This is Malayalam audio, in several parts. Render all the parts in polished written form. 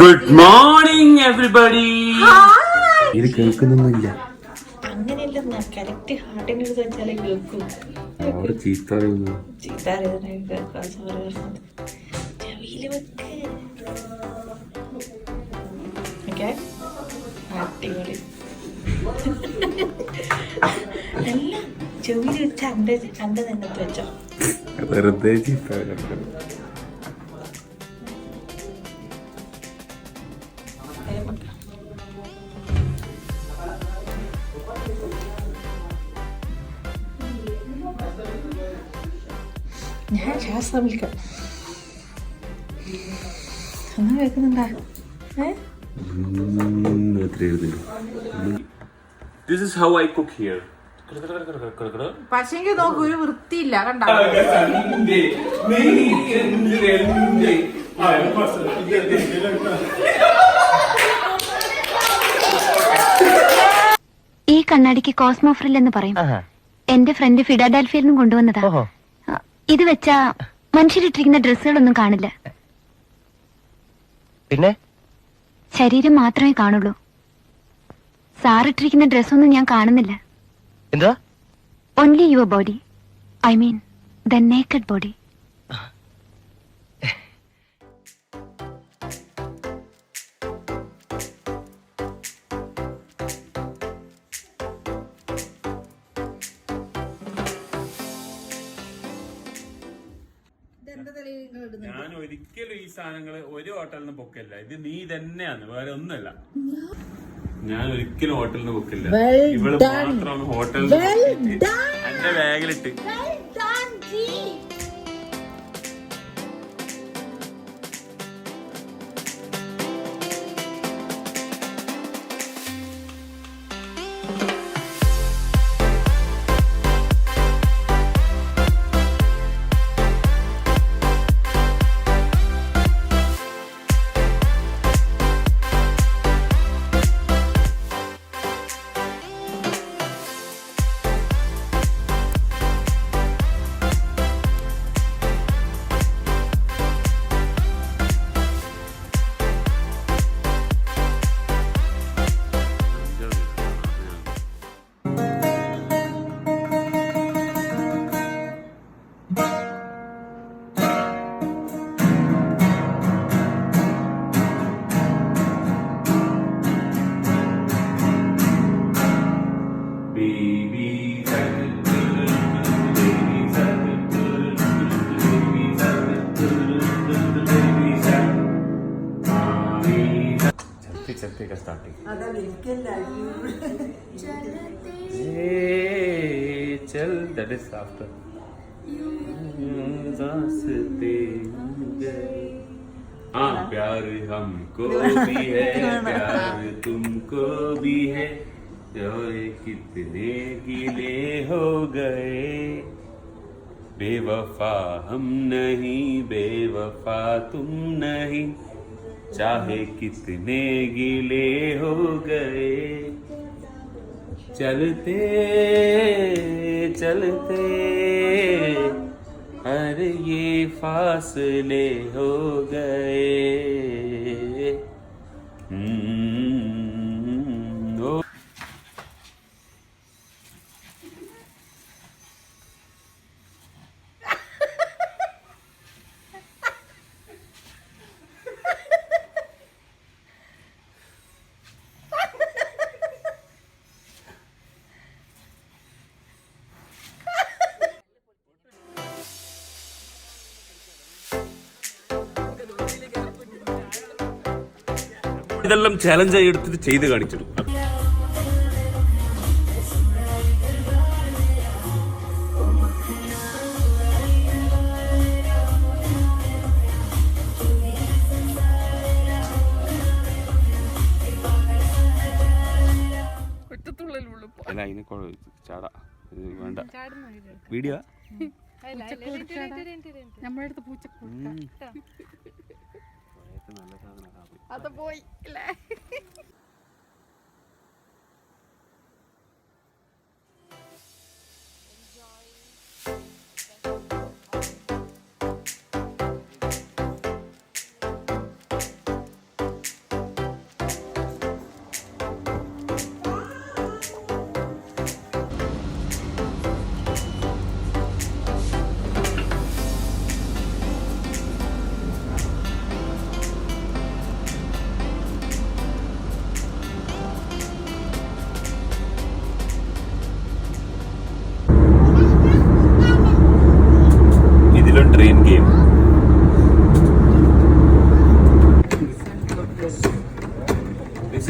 Good morning everybody. ഇത് കേൾക്കുന്നൊന്നുമില്ല. അങ്ങനെയല്ല, കറക്റ്റ് ഹാർട്ടിന്റെ അടുത്ത് വെച്ചാലേ കേൾക്കും. അവിടെ ചീത്ത അറിയുന്നു. ചീത്ത അറിയുന്ന ചെവിയില് വെക്ക്. ഓക്കെ, അടിപൊളി. അല്ല, ചെവിയില് വെച്ച അന്റെ തന്നെ വെച്ചോ. വെറുതെ ചീത്ത. ഞാൻ ശ്വാസം വിളിക്കാം. ഒന്നും കേൾക്കുന്നുണ്ടാ? This is how I cook here. പക്ഷെങ്കിൽ നോക്ക്, ഒരു വൃത്തിയില്ല. കണ്ട ഈ കണ്ണാടിക്ക് കോസ്മോ ഫ്രിൽ എന്ന് പറയും. എന്റെ ഫ്രണ്ട് ഫിലാഡൽഫിയയിൽ നിന്നും കൊണ്ടുവന്നതാ. ഇത് വെച്ചാ മനുഷ്യരിട്ടിരിക്കുന്ന ഡ്രസ്സുകളൊന്നും കാണില്ല, പിന്നെ ശരീരം മാത്രമേ കാണുള്ളൂ. സാറിട്ടിരിക്കുന്ന ഡ്രസ്സൊന്നും ഞാൻ കാണുന്നില്ല. എന്താ? Only your body, I mean the naked body. ഞാൻ ഒരിക്കലും ഈ സാധനങ്ങള് ഒരു ഹോട്ടലിൽ നിന്ന് പൊക്കില്ല. ഇത് നീ തന്നെയാണ്, വേറെ ഒന്നുമല്ല. ഞാൻ ഒരിക്കലും ഹോട്ടലിൽ നിന്ന് പൊക്കില്ല. ഇവള് മാത്രമാണ് ഹോട്ടലിൽ എന്റെ ബാഗിലിട്ട്. चलते का स्टार्टिंग चल दैट इज आफ्टर हाँ प्यार हमको भी है प्यार तुमको भी है जो कितने गिले हो गए बेवफा हम नहीं बेवफा तुम नहीं चाहे कितने गिले हो गए चलते चलते अरे ये फासले हो गए ഇതെല്ലാം ചാലഞ്ചായി എടുത്തിട്ട് ചെയ്ത് കാണിച്ചിടും. അല്ല അതിന് ചാടാ വേണ്ട വീഡിയോ നമ്മുടെ അടുത്ത് പൂച്ചക്കൂട്ട നല്ല സാധനം അത് പോയി അല്ലേ.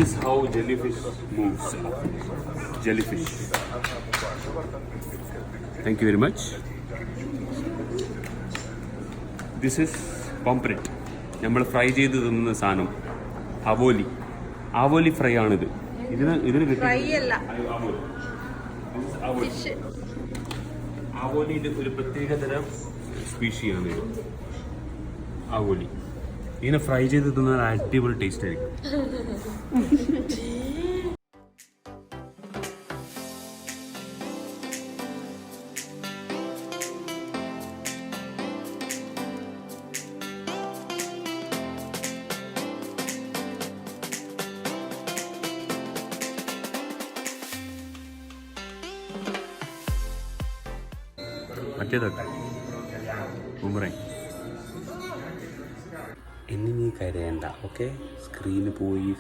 is how jellyfish moves. Jellyfish. Thank you very much. This is pomfret. നമ്മൾ ഫ്രൈ ചെയ്ത് തിന്നുന്ന സാധനം ആവോലി ഫ്രൈ ആണിത്. ഇതിന് ആവോലിന്റെ ഒരു പ്രത്യേകതരം സ്പീഷിയാണ് ഇത്. ആവോലി ഇതിനെ ഫ്രൈ ചെയ്ത് തിന്നാൽ അടിപൊളി ടേസ്റ്റ് ആയിരിക്കും. മറ്റേതൊക്കെ ബൂമറാങ്. ഇനി നീ കരയണ്ട, ഓക്കെ? സ്ക്രീന് പോയി.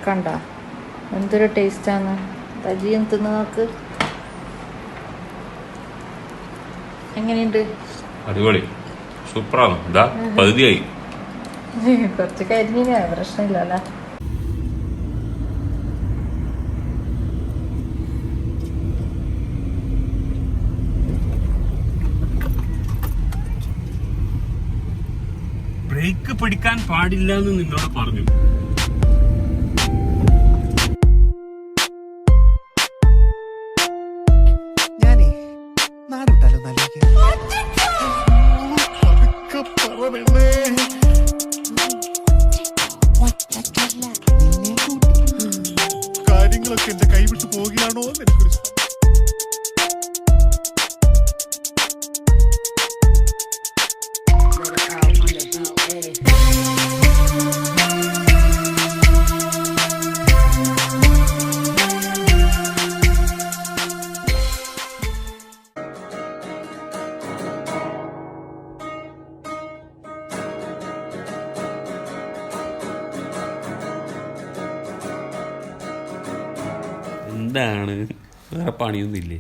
കണ്ട എന്തൊരു ടേസ്റ്റാണ്. തജിയും തിന്ന് നോക്ക്, എങ്ങനെയുണ്ട്? അടിപൊളി, സൂപ്പറാണ്. ഇതാ പകുതിയായി. കുറച്ച് കരിഞ്ഞ പ്രശ്നമില്ലല്ലോ. ബ്രേക്ക് പിടിക്കാൻ പാടില്ല എന്ന് നിന്നോട് പറഞ്ഞു. ഞാനേ നാടുവിട്ടാലോ കാര്യങ്ങളൊക്കെ എന്റെ കൈവിട്ട് പോവുകയാണോ എന്ന് എനിക്കൊരു എന്താണ്, വേറെ പണിയൊന്നും ഇല്ലേ?